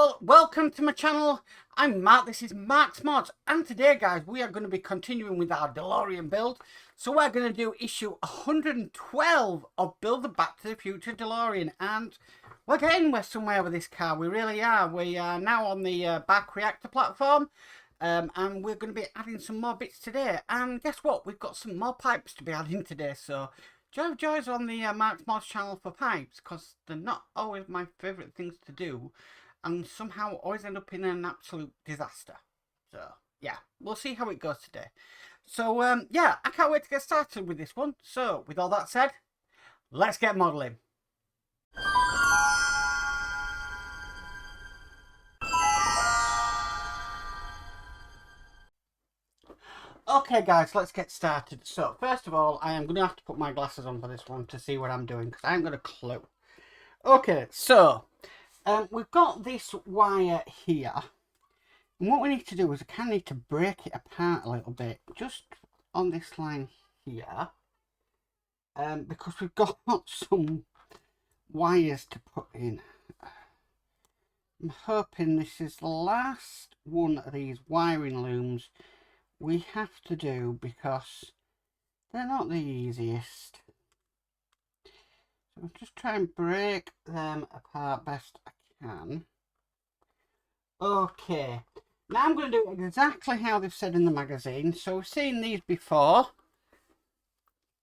Well, welcome to my channel. I'm Mark, this is Mark's Mods, and today guys we are going to be continuing with our Delorean build. So we're going to do issue 112 of Build the Back to the Future Delorean, and we're getting somewhere with this car, we really are. We are now on the back Reactor platform, and we're going to be adding some more bits today, and guess what, we've got some more pipes to be adding today, so joys on the Mark's Mods channel for pipes, because they're not always my favourite things to do, and somehow always end up in an absolute disaster. So yeah, we'll see how it goes today. So yeah, I can't wait to get started with this one. So with all that said, let's get modelling. Okay guys, let's get started. So first of all, I am going to have to put my glasses on for this one to see what I'm doing, because I haven't got a clue. Okay, so we've got this wire here. And what we need to do is we kind of need to break it apart a little bit, just on this line here, because we've got some wires to put in. I'm hoping this is the last one of these wiring looms we have to do, because they're not the easiest. So I'll just try and break them apart best I can. Okay. Now I'm going to do exactly how they've said in the magazine. So we've seen these before.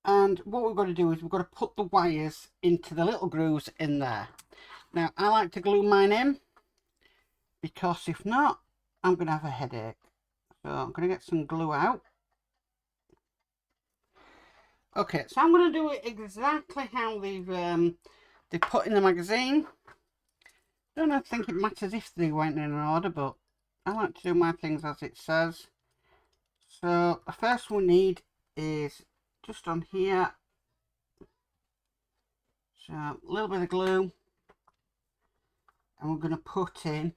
And what we've got to do is we've got to put the wires into the little grooves in there. Now I like to glue mine in, because if not, I'm going to have a headache. So I'm going to get some glue out. Okay, so I'm going to do it exactly how they've put in the magazine. Don't think it matters if they went in order, but I like to do my things as it says. So the first we need is just on here. So a little bit of glue, and we're going to put in,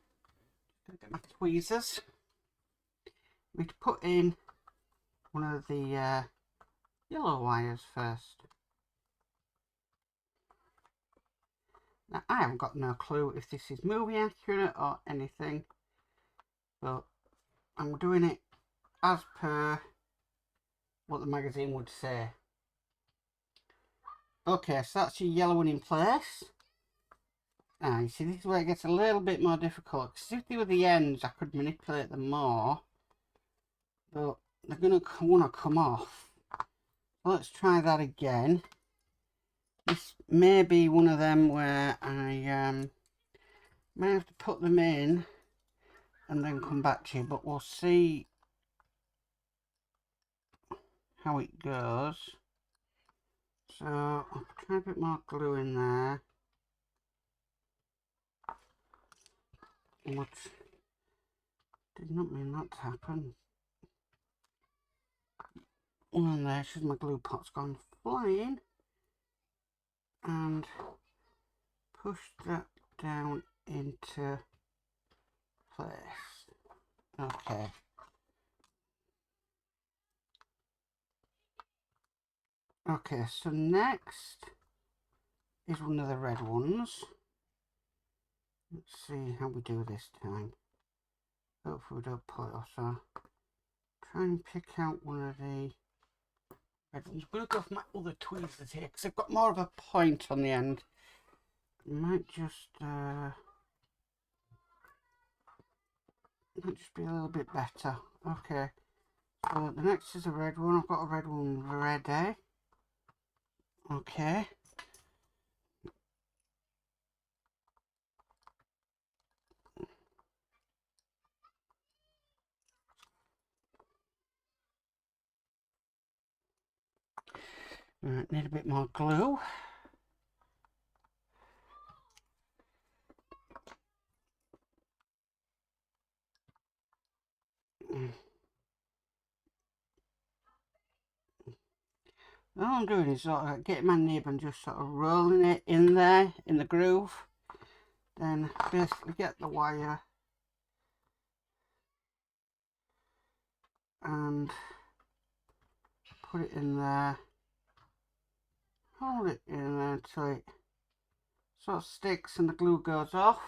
get my tweezers. We need to put in one of the yellow wires first. Now I haven't got no clue if this is movie accurate or anything, but I'm doing it as per what the magazine would say. Okay, so that's your yellow one in place. Now you see, this is where it gets a little bit more difficult, because if they were the ends I could manipulate them more, but they're going to want to come off. So let's try that again. This may be one of them where I may have to put them in and then come back to you, but we'll see how it goes. So I'll try a bit more glue in there. What did not mean that to happen. And there, she's my glue pot's gone flying, and push that down into place. Okay. Okay, so next is one of the red ones. Let's see how we do this time. Hopefully we don't pull it off. So try and pick out one of the red ones. I'm going to go for my other tweezers here, because I've got more of a point on the end. Might just be a little bit better. Okay, so the next is a red one. I've got a red one ready. Okay. Right, need a bit more glue. All I'm doing is sort of getting my nib and just sort of rolling it in there in the groove. Then basically get the wire and put it in there. Hold it in there until it sort of sticks and the glue goes off.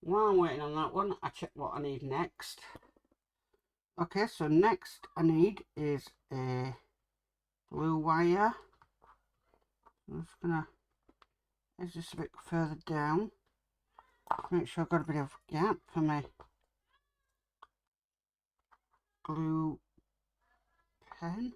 While I'm waiting on that one, I check what I need next. Okay, so next I need is a blue wire. I'm just gonna edge this a bit further down. Make sure I've got a bit of gap for my glue pen.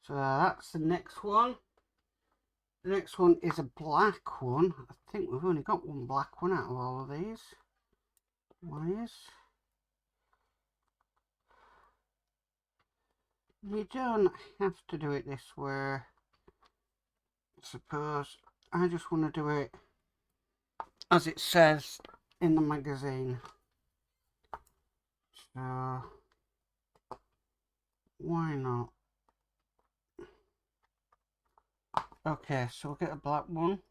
So that's the next one. The next one is a black one. I think we've only got one black one out of all of these wires. You don't have to do it this way. I suppose I just want to do it as it says in the magazine. So why not? Okay, so we'll get a black one.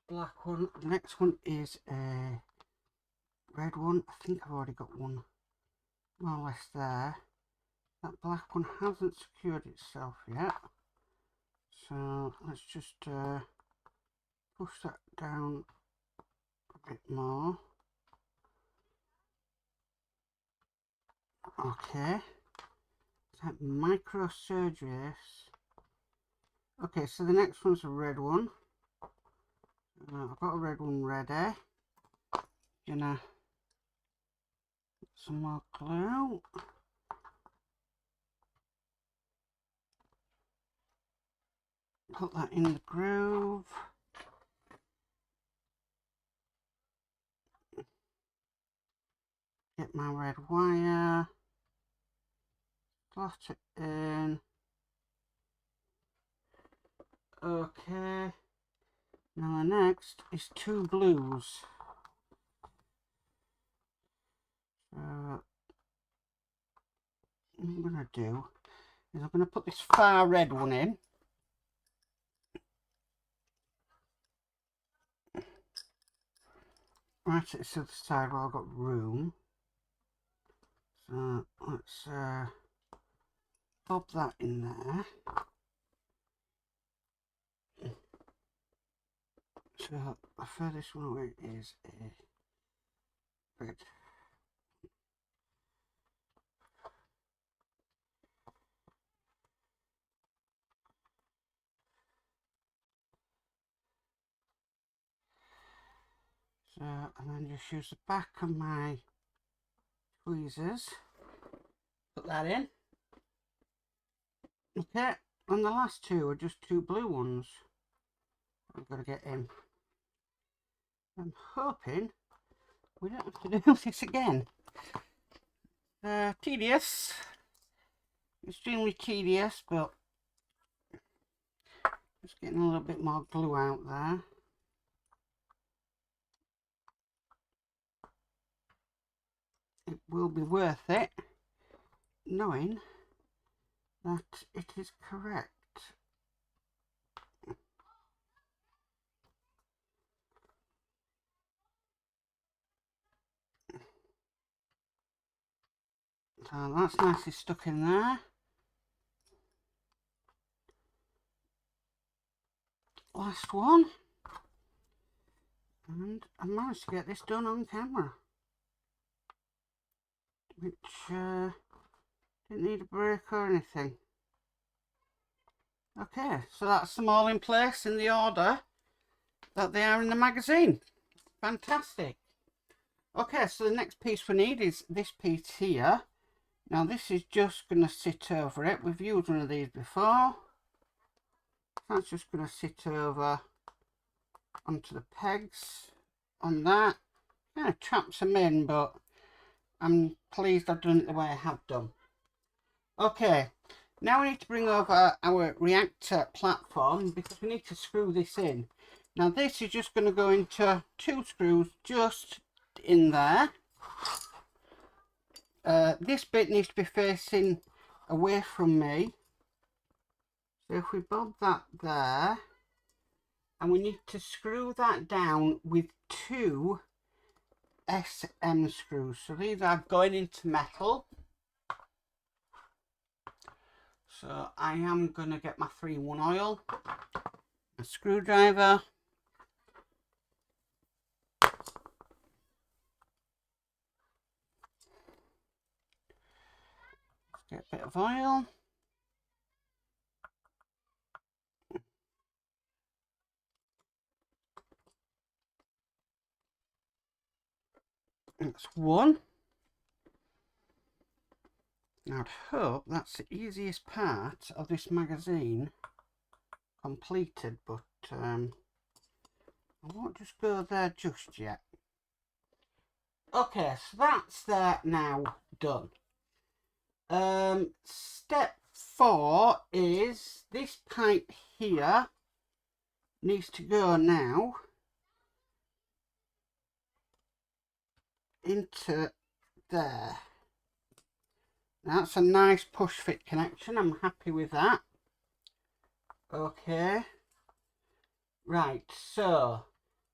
Black one. The next one is a red one. I think I've already got one more or less there. That black one hasn't secured itself yet. So let's just push that down a bit more. Okay. That microsurgery. Okay, so the next one's a red one. I've got a red one ready. Gonna get some more glue. Put that in the groove. Get my red wire. Slot it in. Okay. Now the next is two blues. What I'm going to do is I'm going to put this far red one in. Right at this other side where I've got room. So let's pop that in there. So the furthest one away is a red. So, and then just use the back of my tweezers. Put that in. Okay, and the last two are just two blue ones. I've got to get in. I'm hoping we don't have to do this again. Tedious. Extremely tedious, but just getting a little bit more glue out there. It will be worth it, knowing that it is correct. So that's nicely stuck in there. Last one. And I managed to get this done on camera. Which didn't need a break or anything. Okay, so that's them all in place in the order that they are in the magazine. Fantastic. Okay, so the next piece we need is this piece here. Now this is just going to sit over it. We've used one of these before. That's just going to sit over onto the pegs on that. Kind of traps them in, but I'm pleased I've done it the way I have done. Okay, now we need to bring over our reactor platform because we need to screw this in. Now this is just going to go into 2 screws just in there. This bit needs to be facing away from me. So if we bob that there, and we need to screw that down with 2 SM screws. So these are going into metal. So I am going to get my 3-in-1 oil, a screwdriver, get a bit of oil. That's 1. Now I'd hope that's the easiest part of this magazine completed, but I won't just go there just yet. Okay, so that's there now done. Step 4 is this pipe here needs to go now into there. That's a nice push fit connection. I'm happy with that. Okay. Right, so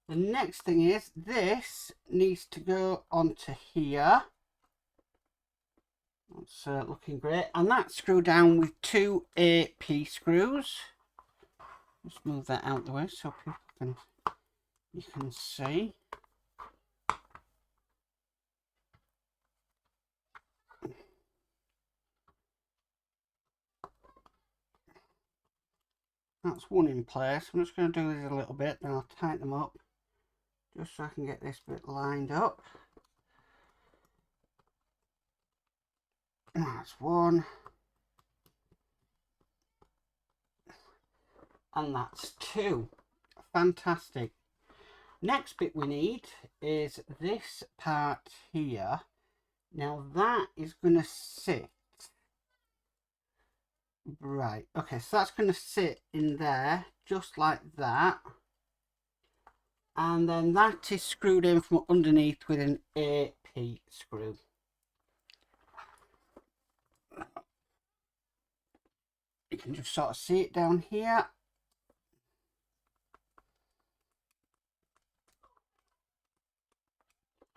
the next thing is this needs to go onto here. That's looking great. And that's screwed down with 2 AP screws. Just move that out the way so you can see. That's 1 in place. I'm just going to do this a little bit, then I'll tighten them up just so I can get this bit lined up. That's 1. And that's 2. Fantastic. Next bit we need is this part here. Now that is going to sit. Right, okay, so that's going to sit in there just like that. And then that is screwed in from underneath with an AP screw. You can just sort of see it down here.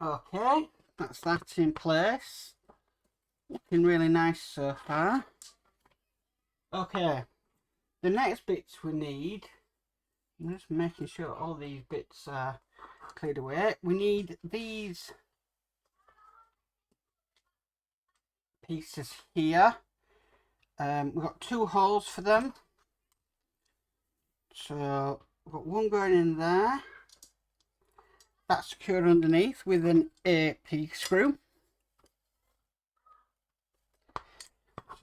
Okay, that's that in place. Looking really nice so far. Okay, the next bits we need, I'm just making sure all these bits are cleared away. We need these pieces here. We've got 2 holes for them. So we've got 1 going in there. That's secured underneath with an AP screw.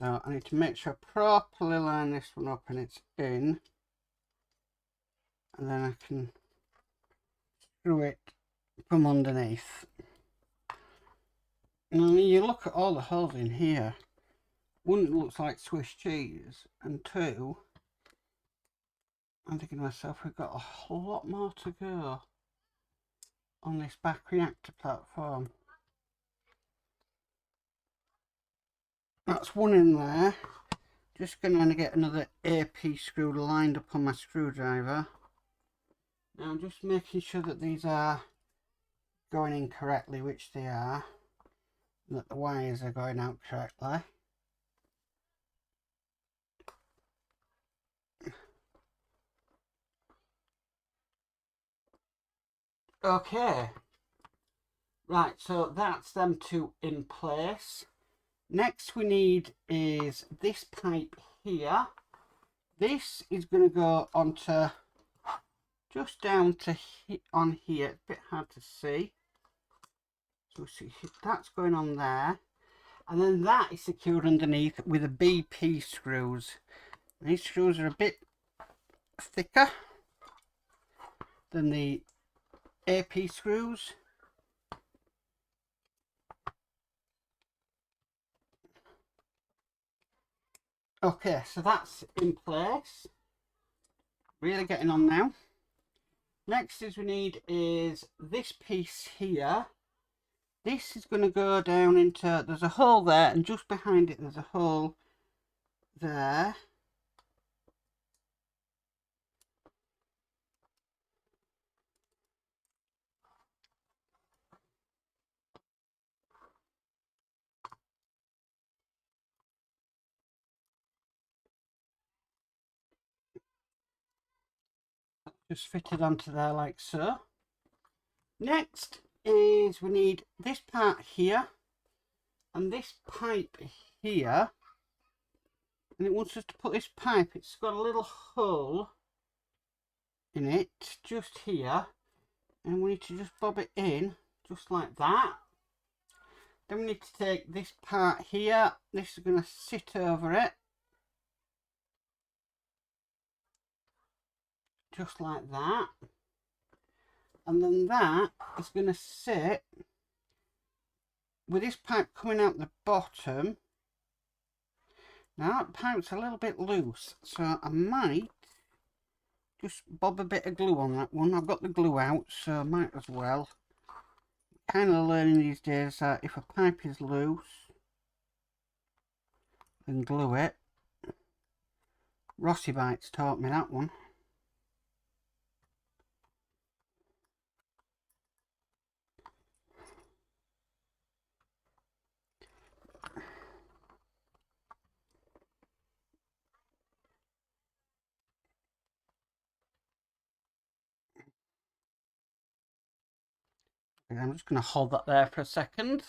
So I need to make sure I properly line this one up and it's in. And then I can screw it from underneath. Now you look at all the holes in here. 1, it looks like Swiss cheese, and 2, I'm thinking to myself, we've got a lot more to go on this back reactor platform. That's 1 in there. Just going to get another AP screw lined up on my screwdriver. Now I'm just making sure that these are going in correctly, which they are, and that the wires are going out correctly. Okay, right, so that's them 2 in place. Next we need is this pipe here. This is going to go onto just down to on here. It's a bit hard to see. So see, that's going on there, and then that is secured underneath with a BP screws. And these screws are a bit thicker than the AP screws. Okay, so that's in place. Really getting on now. Next is we need is this piece here. This is going to go down into, there's a hole there, and just behind it there's a hole there. Just fitted onto there like so. Next is we need this part here and this pipe here, and it wants us to put this pipe, it's got a little hole in it just here, and we need to just bob it in just like that. Then we need to take this part here, this is going to sit over it just like that, and then that is going to sit with this pipe coming out the bottom. Now that pipe's a little bit loose, so I might just bob a bit of glue on that one. I've got the glue out, so I might as well. Kind of learning these days that if a pipe is loose, then glue it. Rossi Bites taught me that one. I'm just going to hold that there for a second.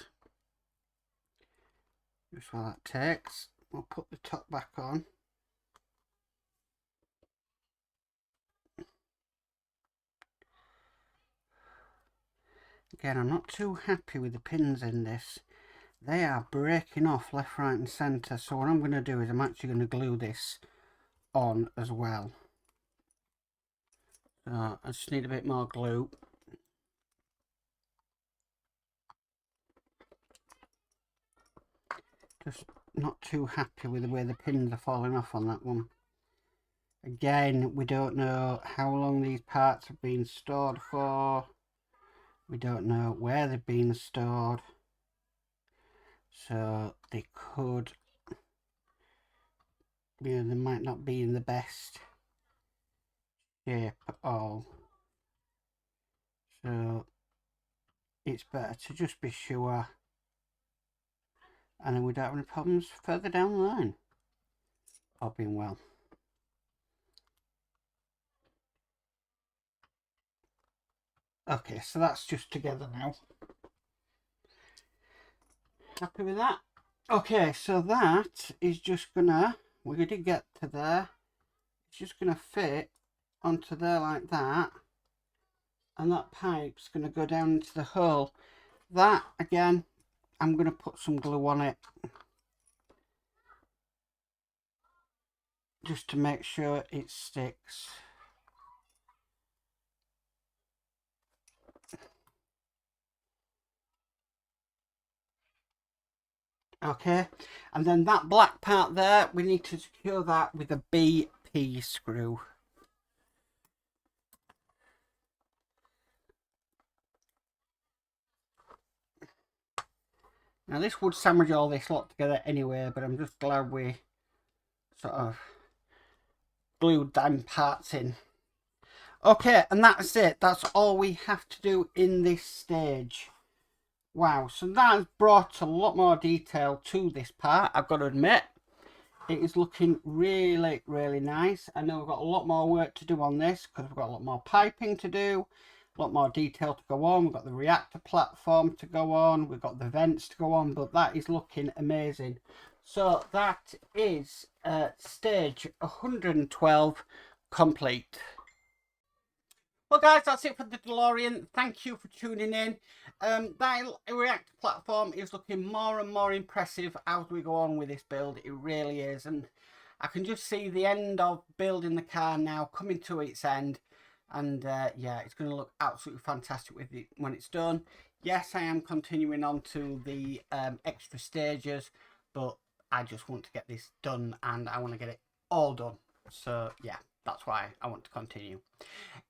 Just while that takes, we'll put the top back on. Again, I'm not too happy with the pins in this. They are breaking off left, right and centre. So what I'm going to do is I'm actually going to glue this on as well. So I just need a bit more glue. Just not too happy with the way the pins are falling off on that one. Again, we don't know how long these parts have been stored for. We don't know where they've been stored. So they could, you know, they might not be in the best shape at all. So it's better to just be sure, and then we don't have any problems further down the line. All being well. Okay, so that's just together now. Happy with that? Okay, so that is just gonna, we're gonna get to there. It's just gonna fit onto there like that, and that pipe's gonna go down into the hole. That again, I'm gonna put some glue on it just to make sure it sticks. Okay, and then that black part there, we need to secure that with a BP screw. Now this would sandwich all this lot together anyway, but I'm just glad we sort of glued them parts in. Okay, and that's it. That's all we have to do in this stage. Wow, so that has brought a lot more detail to this part, I've got to admit. It is looking really, really nice. I know we've got a lot more work to do on this because we've got a lot more piping to do, a lot more detail to go on. We've got the reactor platform to go on, we've got the vents to go on, but that is looking amazing. So that is stage 112 complete. Well guys, that's it for the DeLorean. Thank you for tuning in. That Reactor platform is looking more and more impressive as we go on with this build. It really is, and I can just see the end of building the car now coming to its end, and yeah, it's going to look absolutely fantastic with it when it's done. Yes, I am continuing on to the extra stages, but I just want to get this done and I want to get it all done. So yeah. that's why I want to continue.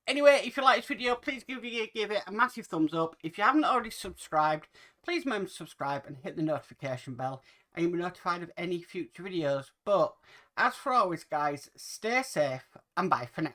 Anyway, if you like this video, please give it a massive thumbs up. If you haven't already subscribed, please remember to subscribe and hit the notification bell, and you'll be notified of any future videos. But as for always, guys, stay safe and bye for now.